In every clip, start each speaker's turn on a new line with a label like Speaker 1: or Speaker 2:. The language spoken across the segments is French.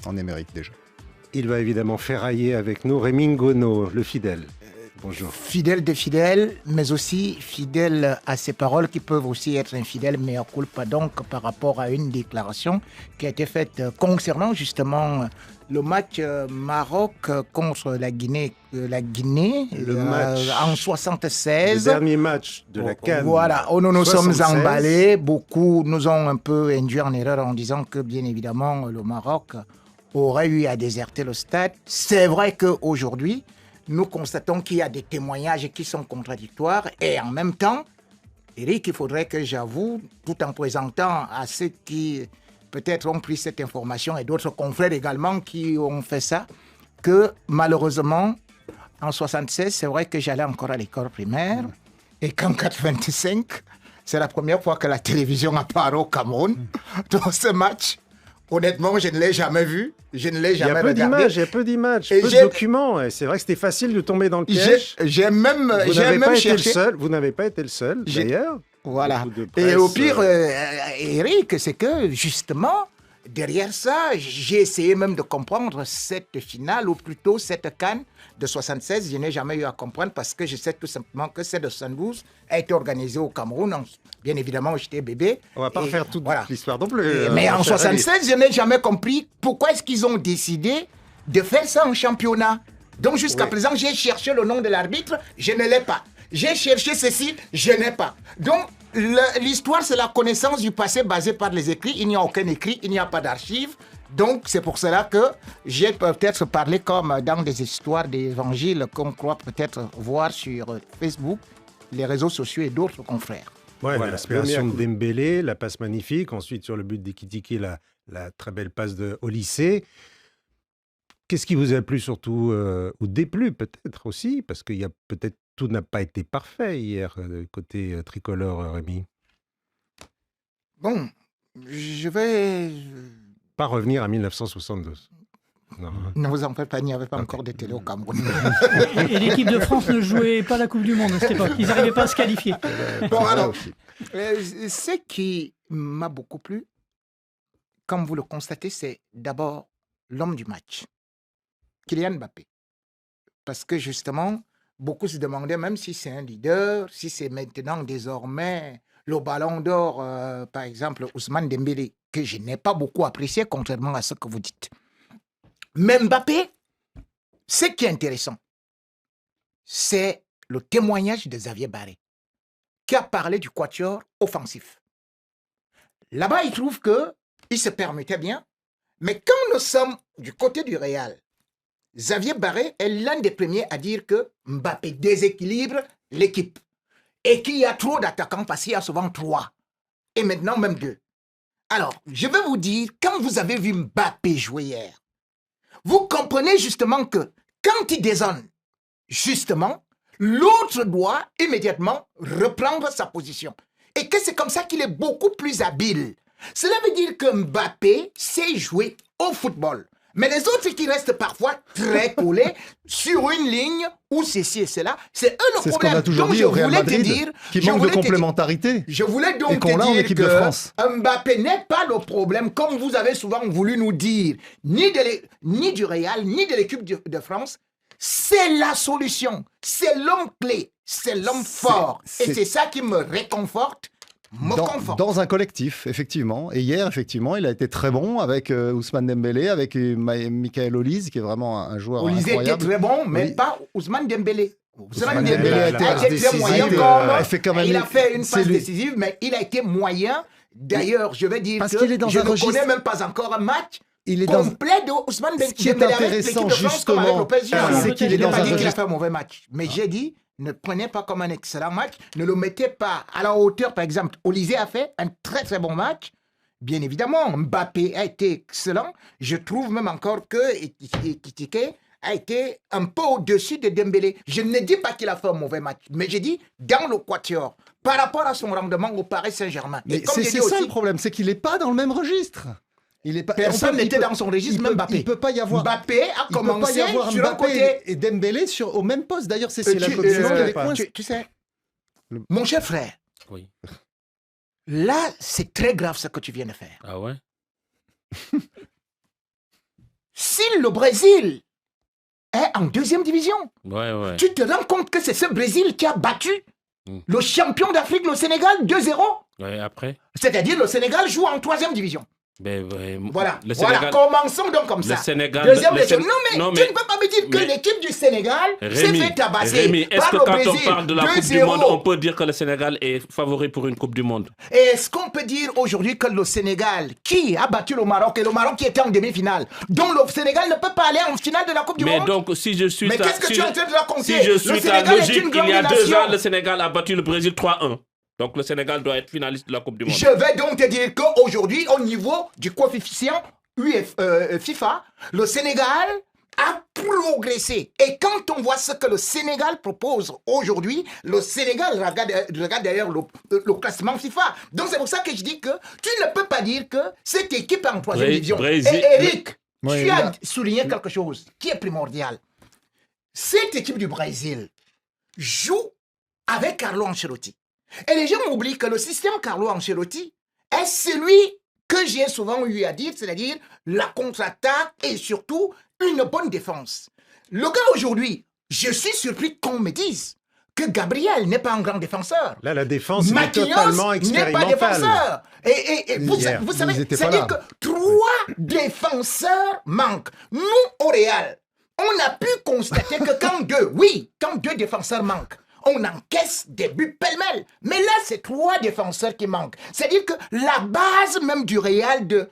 Speaker 1: en Émeric déjà.
Speaker 2: Il va évidemment ferrailler avec nous Rémi Ngono, le fidèle. Bonjour.
Speaker 3: Fidèle des fidèles, mais aussi fidèle à ses paroles qui peuvent aussi être infidèles, mais à culpa donc par rapport à une déclaration qui a été faite concernant justement le match Maroc contre la Guinée, en 76.
Speaker 2: Le dernier match de la CAN.
Speaker 3: Voilà, où nous nous
Speaker 2: 76.
Speaker 3: sommes emballés. Beaucoup nous ont un peu induit en erreur en disant que bien évidemment le Maroc aurait eu à déserter le stade. C'est vrai qu'aujourd'hui, nous constatons qu'il y a des témoignages qui sont contradictoires et en même temps, Eric, il faudrait que j'avoue, tout en présentant à ceux qui peut-être ont pris cette information et d'autres confrères également qui ont fait ça, que malheureusement, en 76, c'est vrai que j'allais encore à l'école primaire et qu'en 85, c'est la première fois que la télévision apparaît au Cameroun. Dans ce match, honnêtement, je ne l'ai jamais vu. Je ne l'ai jamais regardé.
Speaker 2: Il y a peu d'images,
Speaker 3: Et
Speaker 2: peu de documents. Et c'est vrai que c'était facile de tomber dans le piège.
Speaker 3: J'ai même cherché.
Speaker 2: Vous n'avez pas été le seul, d'ailleurs.
Speaker 3: Voilà.
Speaker 2: Presse,
Speaker 3: et au pire, Eric, c'est que justement, derrière ça, j'ai essayé même de comprendre cette finale, ou plutôt cette CAN de 76. Je n'ai jamais eu à comprendre parce que je sais tout simplement que celle de 72 a été organisée au Cameroun. Bien évidemment, j'étais bébé.
Speaker 2: On ne va pas refaire toute l'histoire non plus.
Speaker 3: Mais en 76, je n'ai jamais compris pourquoi est-ce qu'ils ont décidé de faire ça en championnat. Donc jusqu'à présent, j'ai cherché le nom de l'arbitre, je ne l'ai pas. J'ai cherché ceci, je n'ai pas. Donc l'histoire, c'est la connaissance du passé basée par les écrits. Il n'y a aucun écrit, il n'y a pas d'archives. Donc c'est pour cela que j'ai peut-être parlé comme dans des histoires d'évangiles qu'on croit peut-être voir sur Facebook, les réseaux sociaux et d'autres confrères.
Speaker 2: Ouais, voilà, l'aspiration de Dembélé, la passe magnifique. Ensuite, sur le but d'Ekitike, la très belle passe de Olysée. Qu'est-ce qui vous a plu surtout, ou déplu peut-être aussi, parce qu'il y a peut-être tout n'a pas été parfait hier, côté tricolore, Rémi.
Speaker 3: Bon, je vais...
Speaker 2: Pas revenir à 1972.
Speaker 3: Non. Ne vous en faites pas, il n'y avait pas encore de télé au Cameroun.
Speaker 4: Et l'équipe de France ne jouait pas la Coupe du Monde à cette époque. Ils n'arrivaient pas à se qualifier.
Speaker 3: Bon, alors, ce qui m'a beaucoup plu, comme vous le constatez, c'est d'abord l'homme du match, Kylian Mbappé. Parce que justement, beaucoup se demandaient, même si c'est un leader, si c'est maintenant désormais le ballon d'or, par exemple, Ousmane Dembélé, que je n'ai pas beaucoup apprécié, contrairement à ce que vous dites. Mais Mbappé, ce qui est intéressant, c'est le témoignage de Xavier Barré, qui a parlé du quatuor offensif. Là-bas, il trouve qu'il se permettait bien, mais quand nous sommes du côté du Real, Xavier Barré est l'un des premiers à dire que Mbappé déséquilibre l'équipe et qu'il y a trop d'attaquants parce qu'il y a souvent 3 et maintenant même 2. Alors, je vais vous dire, quand vous avez vu Mbappé jouer hier, vous comprenez justement que quand il dézone, justement, l'autre doit immédiatement reprendre sa position. Et que c'est comme ça qu'il est beaucoup plus habile. Cela veut dire que Mbappé sait jouer au football. Mais les autres qui restent parfois très collés sur une ligne ou ceci et cela, c'est eux le problème.
Speaker 1: C'est ce qu'on a toujours dit au Real Madrid, qui manque de complémentarité.
Speaker 3: Je voulais donc
Speaker 1: et qu'on l'a en équipe de France.
Speaker 3: Mbappé n'est pas le problème, comme vous avez souvent voulu nous dire, ni du Real, ni de l'équipe de France. C'est la solution, c'est l'homme clé, c'est l'homme fort. Et c'est ça qui me réconforte.
Speaker 1: Dans un collectif, effectivement. Et hier, effectivement, il a été très bon avec Ousmane Dembélé, avec Michael Olise, qui est vraiment un joueur
Speaker 3: incroyable. Olise était très bon, mais pas Ousmane Dembélé. Ousmane Dembélé a été très moyen. Il a fait une passe décisive, mais il a été moyen. D'ailleurs, je vais dire que je ne connais même pas encore un match complet de Ousmane Dembélé.
Speaker 1: Ce qui est intéressant, justement,
Speaker 3: c'est qu'il est dans un registre. Il a fait un mauvais match. Mais j'ai dit, ne prenez pas comme un excellent match, ne le mettez pas à la hauteur. Par exemple, Olysée a fait un très très bon match. Bien évidemment, Mbappé a été excellent. Je trouve même encore que Ekitike a été un peu au-dessus de Dembélé. Je ne dis pas qu'il a fait un mauvais match, mais j'ai dit dans le quatuor, par rapport à son rendement au Paris Saint-Germain.
Speaker 1: Mais c'est ça le problème, c'est qu'il n'est pas dans le même registre.
Speaker 3: Personne n'était dans son registre, même Mbappé.
Speaker 1: Il peut pas y avoir.
Speaker 3: Mbappé a commencé sur un côté.
Speaker 1: Et Dembélé au même poste. D'ailleurs, c'est la Coupe du Monde.
Speaker 3: Tu sais, mon cher frère.
Speaker 5: Oui.
Speaker 3: Là, c'est très grave ce que tu viens de faire.
Speaker 5: Ah ouais?
Speaker 3: le Brésil est en 2e division.
Speaker 5: Ouais.
Speaker 3: Tu te rends compte que c'est ce Brésil qui a battu le champion d'Afrique, le Sénégal, 2-0.
Speaker 5: Ouais, après.
Speaker 3: C'est-à-dire le Sénégal joue en 3e division.
Speaker 5: Voilà.
Speaker 3: Commençons donc comme ça.
Speaker 5: Le Sénégal.
Speaker 3: Deuxième question. Non, mais tu ne peux pas me dire que l'équipe du Sénégal s'est fait tabasser.
Speaker 5: Rémi, est-ce que
Speaker 3: par
Speaker 5: quand
Speaker 3: le Brésil,
Speaker 5: on parle de la Coupe du Monde, on peut dire que le Sénégal est favori pour une Coupe du Monde?
Speaker 3: Est-ce qu'on peut dire aujourd'hui que le Sénégal, qui a battu le Maroc, et le Maroc qui était en demi-finale, dont le Sénégal ne peut pas aller en finale de la Coupe du Monde?
Speaker 5: Mais donc, si je suis
Speaker 3: Mais qu'est-ce que tu es en train de raconter?
Speaker 5: Si je suis ta
Speaker 3: Sénégal
Speaker 5: logique,
Speaker 3: est une grande
Speaker 5: il y a 2
Speaker 3: nation.
Speaker 5: ans, le Sénégal a battu le Brésil 3-1. Donc le Sénégal doit être finaliste de la Coupe du Monde.
Speaker 3: Je vais donc te dire qu'aujourd'hui, au niveau du coefficient FIFA, le Sénégal a progressé. Et quand on voit ce que le Sénégal propose aujourd'hui, le Sénégal regarde d'ailleurs le classement FIFA. Donc c'est pour ça que je dis que tu ne peux pas dire que cette équipe est en 3e division. Et Eric, tu as souligné quelque chose qui est primordial. Cette équipe du Brésil joue avec Carlo Ancelotti. Et les gens oublient que le système Carlo Ancelotti est celui que j'ai souvent eu à dire, c'est-à-dire la contre-attaque et surtout une bonne défense. Le gars aujourd'hui, je suis surpris qu'on me dise que Gabriel n'est pas un grand défenseur.
Speaker 2: Là, la défense est totalement expérimentale.
Speaker 3: N'est pas défenseur. Et vous savez, c'est-à-dire que 3 défenseurs manquent. Nous, au Real, on a pu constater que quand 2 défenseurs manquent, on encaisse des buts pêle-mêle. Mais là, c'est 3 défenseurs qui manquent. C'est-à-dire que la base même du Real de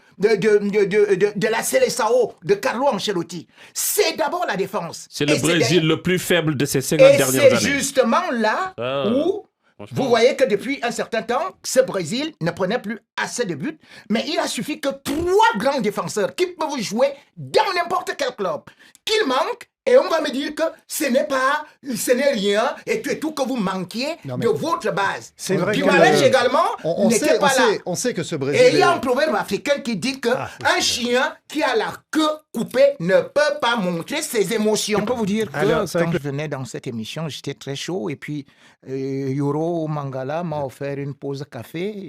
Speaker 3: la Seleção, de Carlo Ancelotti, c'est d'abord la défense.
Speaker 5: C'est le Brésil le plus faible de ces 50 dernières années.
Speaker 3: Et c'est justement là où vous voyez que depuis un certain temps, ce Brésil ne prenait plus assez de buts. Mais il a suffi que 3 grands défenseurs qui peuvent jouer dans n'importe quel club, qu'ils manquent. Et on va me dire que ce n'est rien, et tout que vous manquiez de votre base.
Speaker 2: C'est vrai
Speaker 3: Guimarães également n'était pas là.
Speaker 1: On sait que ce Brésil.
Speaker 3: Et il y a un proverbe africain qui dit que un chien qui a la queue coupée ne peut pas montrer ses émotions. On peut vous dire que quand je venais dans cette émission, j'étais très chaud, et puis Yoro Mangala m'a offert une pause café.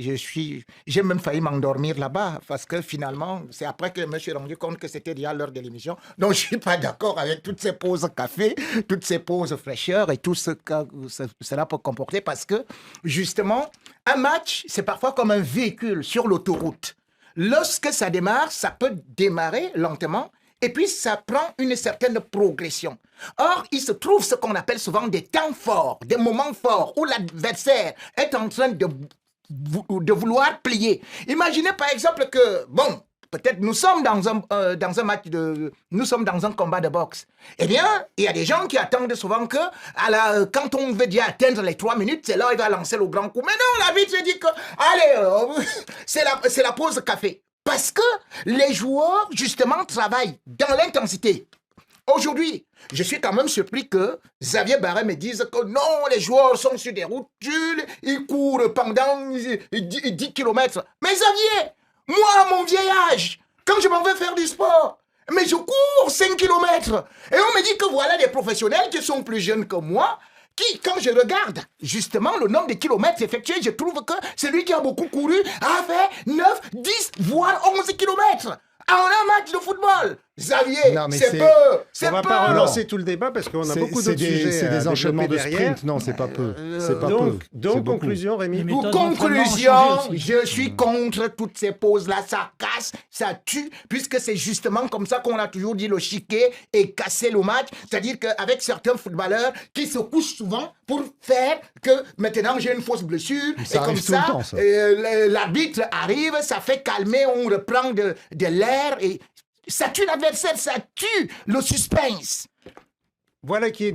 Speaker 3: J'ai même failli m'endormir là-bas, parce que finalement, c'est après que je me suis rendu compte que c'était déjà l'heure de l'émission. Donc je ne suis pas d'accord avec toutes ces pauses café, toutes ces pauses fraîcheur et tout ce que cela peut comporter, parce que justement, un match, c'est parfois comme un véhicule sur l'autoroute. Lorsque ça démarre, ça peut démarrer lentement et puis ça prend une certaine progression. Or, il se trouve ce qu'on appelle souvent des temps forts, des moments forts où l'adversaire est en train de vouloir plier. Imaginez par exemple que, peut-être nous sommes dans un combat de boxe. Eh bien, il y a des gens qui attendent souvent que, quand on veut déjà atteindre les 3 minutes, c'est là où il va lancer le grand coup. Mais non, la vie se dit que, allez, c'est la pause café. Parce que les joueurs, justement, travaillent dans l'intensité. Aujourd'hui, je suis quand même surpris que Xavier Barret me dise que non, les joueurs sont sur des routes, ils courent pendant 10 km. Mais Xavier, moi, à mon vieil âge, quand je m'en vais faire du sport, mais je cours 5 km. Et on me dit que voilà des professionnels qui sont plus jeunes que moi, qui, quand je regarde justement le nombre de kilomètres effectués, je trouve que celui qui a beaucoup couru a fait 9, 10, voire 11 kilomètres en un match de football. Xavier, c'est peu.
Speaker 2: On ne va pas relancer tout le débat parce qu'on a beaucoup d'autres sujets.
Speaker 1: C'est des enchaînements de sprint. Non, c'est pas peu.
Speaker 2: Donc, conclusion, Rémi.
Speaker 3: Conclusion, je suis contre toutes ces pauses-là. Ça casse, ça tue, puisque c'est justement comme ça qu'on a toujours dit le chiquet et casser le match. C'est-à-dire qu'avec certains footballeurs qui se couchent souvent pour faire que maintenant j'ai une fausse blessure.
Speaker 1: Ça
Speaker 3: et comme ça, l'arbitre arrive, ça fait calmer, on reprend de l'air et ça tue l'adversaire, ça tue le suspense.
Speaker 2: Voilà qui est